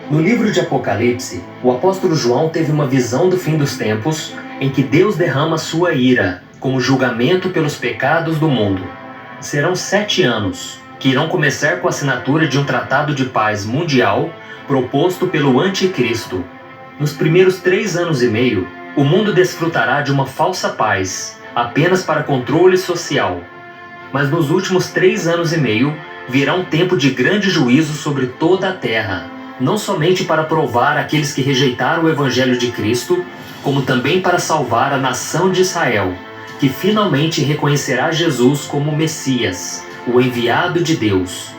No livro de Apocalipse, o apóstolo João teve uma visão do fim dos tempos, em que Deus derrama sua ira, como julgamento pelos pecados do mundo. Serão 7 anos, que irão começar com a assinatura de um tratado de paz mundial, proposto pelo Anticristo. Nos primeiros 3 anos e meio, o mundo desfrutará de uma falsa paz, apenas para controle social. Mas nos últimos 3 anos e meio, virá um tempo de grande juízo sobre toda a terra, não somente para provar aqueles que rejeitaram o Evangelho de Cristo, como também para salvar a nação de Israel, que finalmente reconhecerá Jesus como o Messias, o enviado de Deus.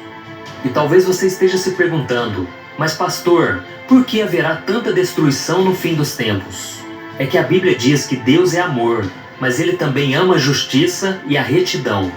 E talvez você esteja se perguntando, mas pastor, por que haverá tanta destruição no fim dos tempos? É que a Bíblia diz que Deus é amor, mas Ele também ama a justiça e a retidão.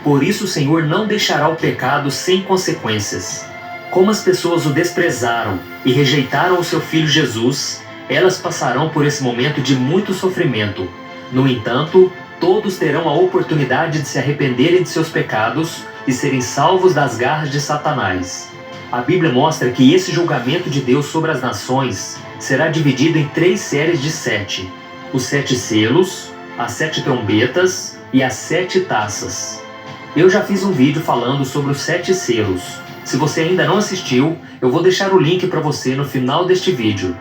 Por isso o Senhor não deixará o pecado sem consequências. Como as pessoas o desprezaram e rejeitaram o seu Filho Jesus, elas passarão por esse momento de muito sofrimento. No entanto, todos terão a oportunidade de se arrependerem de seus pecados e serem salvos das garras de Satanás. A Bíblia mostra que esse julgamento de Deus sobre as nações será dividido em 3 séries de 7. Os 7 selos, as 7 trombetas e as 7 taças. Eu já fiz um vídeo falando sobre os 7 selos. Se você ainda não assistiu, eu vou deixar o link para você no final deste vídeo.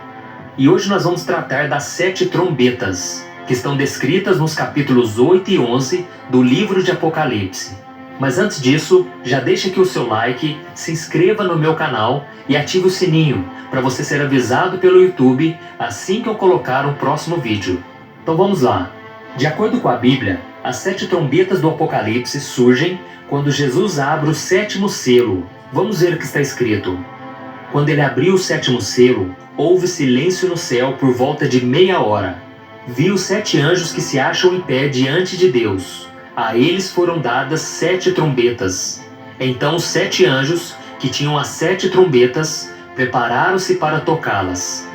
E hoje nós vamos tratar das 7 trombetas, que estão descritas nos capítulos 8 e 11 do livro de Apocalipse. Mas antes disso, já deixa aqui o seu like, se inscreva no meu canal e ative o sininho para você ser avisado pelo YouTube assim que eu colocar um próximo vídeo. Então vamos lá. De acordo com a Bíblia, as 7 trombetas do Apocalipse surgem quando Jesus abre o 7º selo. Vamos ver o que está escrito. Quando ele abriu o 7º selo, houve silêncio no céu por volta de meia hora. Vi os 7 anjos que se acham em pé diante de Deus. A eles foram dadas 7 trombetas. Então os 7 anjos, que tinham as 7 trombetas, prepararam-se para tocá-las.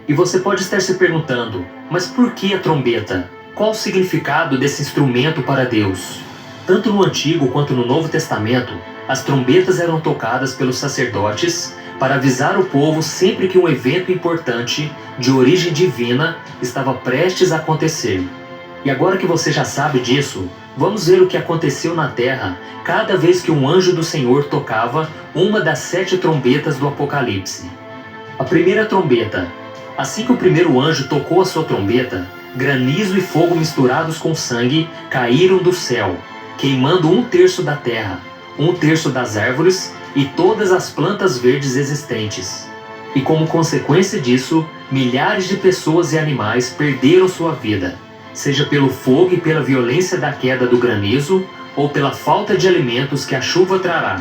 E você pode estar se perguntando, mas por que a trombeta? Qual o significado desse instrumento para Deus? Tanto no Antigo quanto no Novo Testamento, as trombetas eram tocadas pelos sacerdotes para avisar o povo sempre que um evento importante, de origem divina, estava prestes a acontecer. E agora que você já sabe disso, vamos ver o que aconteceu na terra cada vez que um anjo do Senhor tocava uma das 7 trombetas do Apocalipse. A primeira trombeta. Assim que o primeiro anjo tocou a sua trombeta, granizo e fogo misturados com sangue caíram do céu, queimando 1/3 da terra, 1/3 das árvores e todas as plantas verdes existentes. E como consequência disso, milhares de pessoas e animais perderam sua vida, seja pelo fogo e pela violência da queda do granizo, ou pela falta de alimentos que a chuva trará.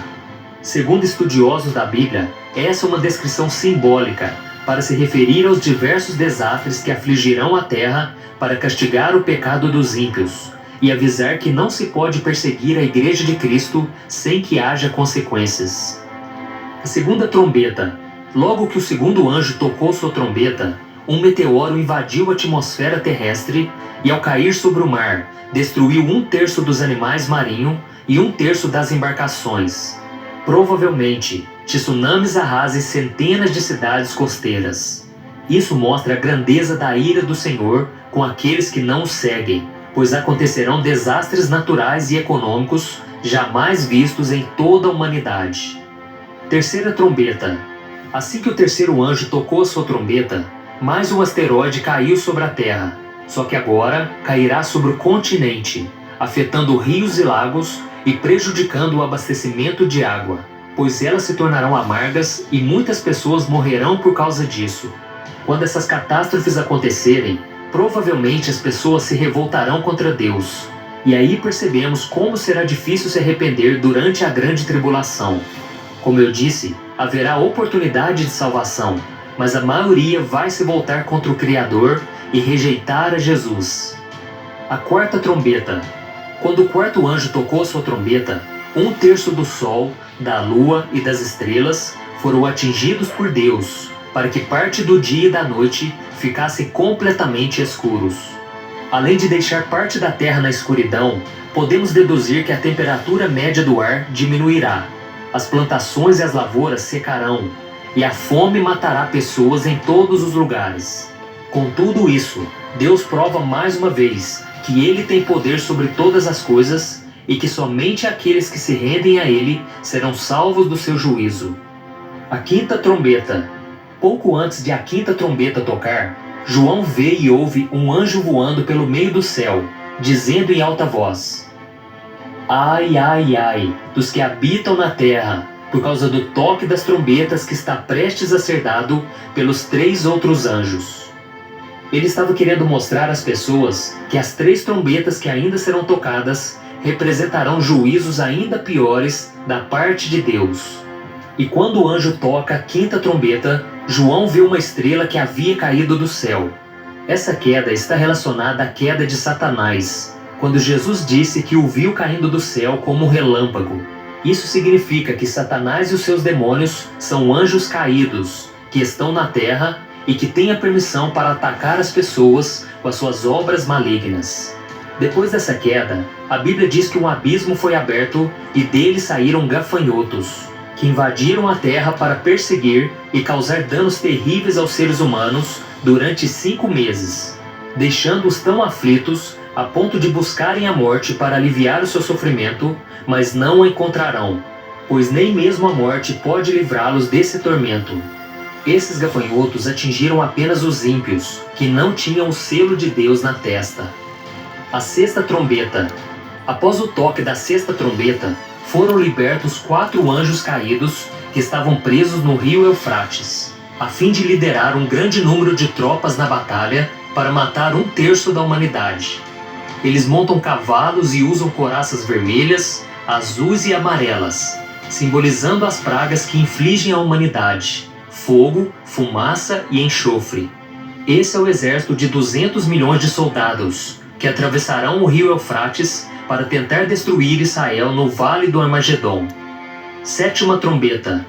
Segundo estudiosos da Bíblia, essa é uma descrição simbólica para se referir aos diversos desastres que afligirão a terra para castigar o pecado dos ímpios e avisar que não se pode perseguir a Igreja de Cristo sem que haja consequências. A segunda trombeta. Logo que o segundo anjo tocou sua trombeta, um meteoro invadiu a atmosfera terrestre e, ao cair sobre o mar, destruiu 1/3 dos animais marinhos e 1/3 das embarcações. Provavelmente, tsunamis arrasem centenas de cidades costeiras. Isso mostra a grandeza da ira do Senhor com aqueles que não o seguem, pois acontecerão desastres naturais e econômicos jamais vistos em toda a humanidade. Terceira trombeta. Assim que o terceiro anjo tocou a sua trombeta, mais um asteroide caiu sobre a Terra, só que agora cairá sobre o continente, afetando rios e lagos e prejudicando o abastecimento de água, pois elas se tornarão amargas e muitas pessoas morrerão por causa disso. Quando essas catástrofes acontecerem, provavelmente as pessoas se revoltarão contra Deus. E aí percebemos como será difícil se arrepender durante a grande tribulação. Como eu disse, haverá oportunidade de salvação, mas a maioria vai se voltar contra o Criador e rejeitar a Jesus. A quarta trombeta. Quando o quarto anjo tocou sua trombeta, 1/3 do sol, da lua e das estrelas foram atingidos por Deus, para que parte do dia e da noite ficassem completamente escuros. Além de deixar parte da terra na escuridão, podemos deduzir que a temperatura média do ar diminuirá. As plantações e as lavouras secarão, e a fome matará pessoas em todos os lugares. Com tudo isso, Deus prova mais uma vez que Ele tem poder sobre todas as coisas e que somente aqueles que se rendem a Ele serão salvos do seu juízo. A quinta trombeta. Pouco antes de a quinta trombeta tocar, João vê e ouve um anjo voando pelo meio do céu, dizendo em alta voz: Ai, ai, ai, dos que habitam na terra, por causa do toque das trombetas que está prestes a ser dado pelos 3 outros anjos. Ele estava querendo mostrar às pessoas que as 3 trombetas que ainda serão tocadas representarão juízos ainda piores da parte de Deus. E quando o anjo toca a quinta trombeta, João vê uma estrela que havia caído do céu. Essa queda está relacionada à queda de Satanás, quando Jesus disse que o viu caindo do céu como um relâmpago. Isso significa que Satanás e os seus demônios são anjos caídos, que estão na terra e que têm a permissão para atacar as pessoas com as suas obras malignas. Depois dessa queda, a Bíblia diz que um abismo foi aberto e dele saíram gafanhotos, que invadiram a terra para perseguir e causar danos terríveis aos seres humanos durante 5 meses, deixando-os tão aflitos a ponto de buscarem a morte para aliviar o seu sofrimento, mas não a encontrarão, pois nem mesmo a morte pode livrá-los desse tormento. Esses gafanhotos atingiram apenas os ímpios, que não tinham o selo de Deus na testa. A sexta trombeta. Após o toque da sexta trombeta, foram libertos 4 anjos caídos que estavam presos no rio Eufrates, a fim de liderar um grande número de tropas na batalha para matar 1/3 da humanidade. Eles montam cavalos e usam couraças vermelhas, azuis e amarelas, simbolizando as pragas que infligem à humanidade: fogo, fumaça e enxofre. Esse é o exército de 200 milhões de soldados, que atravessarão o rio Eufrates para tentar destruir Israel no Vale do Armagedon. Sétima trombeta.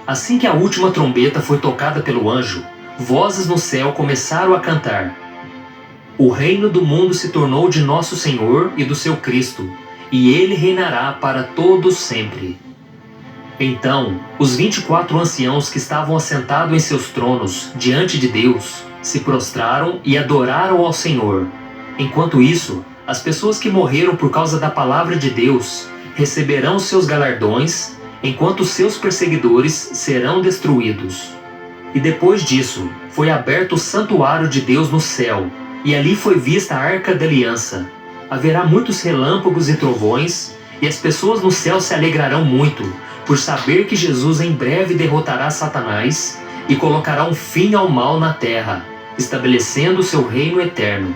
Assim que a última trombeta foi tocada pelo anjo, vozes no céu começaram a cantar: O reino do mundo se tornou de nosso Senhor e do seu Cristo, e ele reinará para todos sempre. Então, os 24 anciãos que estavam assentados em seus tronos diante de Deus se prostraram e adoraram ao Senhor. Enquanto isso, as pessoas que morreram por causa da palavra de Deus receberão seus galardões, enquanto seus perseguidores serão destruídos. E depois disso, foi aberto o santuário de Deus no céu, e ali foi vista a Arca da Aliança. Haverá muitos relâmpagos e trovões, e as pessoas no céu se alegrarão muito, por saber que Jesus em breve derrotará Satanás e colocará um fim ao mal na terra, estabelecendo o seu reino eterno.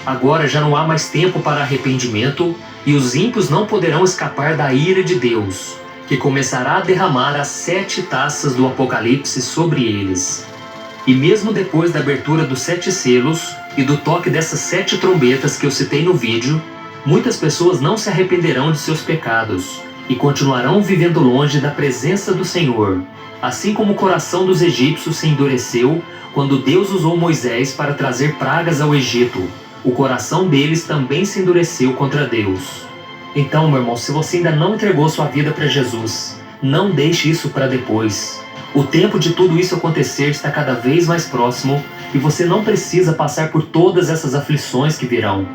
Agora já não há mais tempo para arrependimento, e os ímpios não poderão escapar da ira de Deus, que começará a derramar as 7 taças do Apocalipse sobre eles. E mesmo depois da abertura dos 7 selos e do toque dessas 7 trombetas que eu citei no vídeo, muitas pessoas não se arrependerão de seus pecados e continuarão vivendo longe da presença do Senhor, assim como o coração dos egípcios se endureceu quando Deus usou Moisés para trazer pragas ao Egito. O coração deles também se endureceu contra Deus. Então, meu irmão, se você ainda não entregou sua vida para Jesus, não deixe isso para depois. O tempo de tudo isso acontecer está cada vez mais próximo e você não precisa passar por todas essas aflições que virão.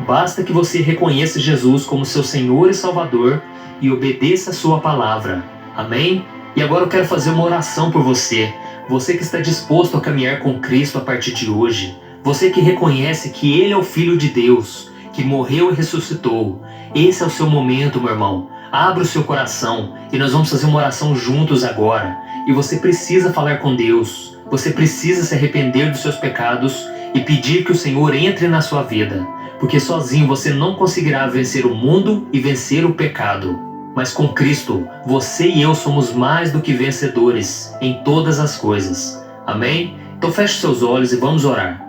Basta que você reconheça Jesus como seu Senhor e Salvador e obedeça a sua palavra. Amém? E agora eu quero fazer uma oração por você. Você que está disposto a caminhar com Cristo a partir de hoje. Você que reconhece que Ele é o Filho de Deus, que morreu e ressuscitou. Esse é o seu momento, meu irmão. Abra o seu coração e nós vamos fazer uma oração juntos agora. E você precisa falar com Deus. Você precisa se arrepender dos seus pecados e pedir que o Senhor entre na sua vida. Porque sozinho você não conseguirá vencer o mundo e vencer o pecado. Mas com Cristo, você e eu somos mais do que vencedores em todas as coisas. Amém? Então feche seus olhos e vamos orar.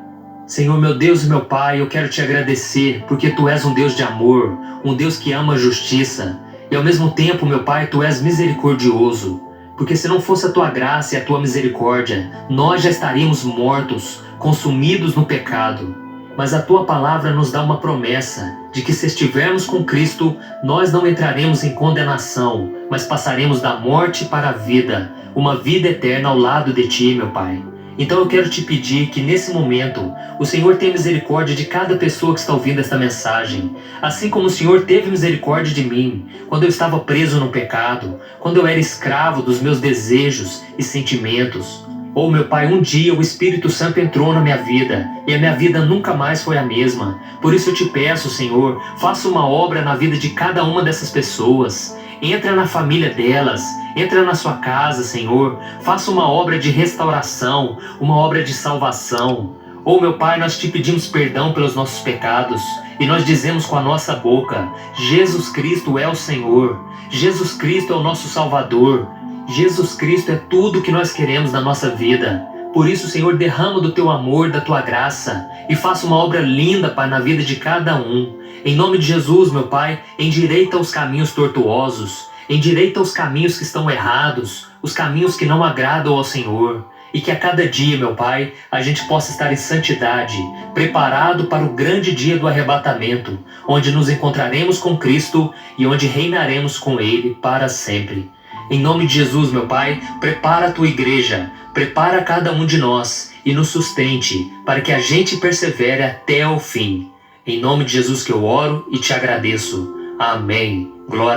Senhor, meu Deus e meu Pai, eu quero te agradecer porque Tu és um Deus de amor, um Deus que ama a justiça. E ao mesmo tempo, meu Pai, Tu és misericordioso. Porque se não fosse a Tua graça e a Tua misericórdia, nós já estaríamos mortos, consumidos no pecado. Mas a Tua palavra nos dá uma promessa de que se estivermos com Cristo, nós não entraremos em condenação, mas passaremos da morte para a vida, uma vida eterna ao lado de Ti, meu Pai. Então eu quero te pedir que nesse momento o Senhor tenha misericórdia de cada pessoa que está ouvindo esta mensagem. Assim como o Senhor teve misericórdia de mim, quando eu estava preso no pecado, quando eu era escravo dos meus desejos e sentimentos. Oh, meu Pai, um dia o Espírito Santo entrou na minha vida e a minha vida nunca mais foi a mesma. Por isso eu te peço, Senhor, faça uma obra na vida de cada uma dessas pessoas. Entra na família delas, entra na sua casa, Senhor. Faça uma obra de restauração, uma obra de salvação. Oh, meu Pai, nós te pedimos perdão pelos nossos pecados e nós dizemos com a nossa boca: Jesus Cristo é o Senhor, Jesus Cristo é o nosso Salvador. Jesus Cristo é tudo que nós queremos na nossa vida. Por isso, Senhor, derrama do Teu amor, da Tua graça e faça uma obra linda, Pai, na vida de cada um. Em nome de Jesus, meu Pai, endireita os caminhos tortuosos, endireita os caminhos que estão errados, os caminhos que não agradam ao Senhor. E que a cada dia, meu Pai, a gente possa estar em santidade, preparado para o grande dia do arrebatamento, onde nos encontraremos com Cristo e onde reinaremos com Ele para sempre. Em nome de Jesus, meu Pai, prepara a Tua igreja, prepara cada um de nós e nos sustente para que a gente persevere até o fim. Em nome de Jesus que eu oro e te agradeço. Amém. Glória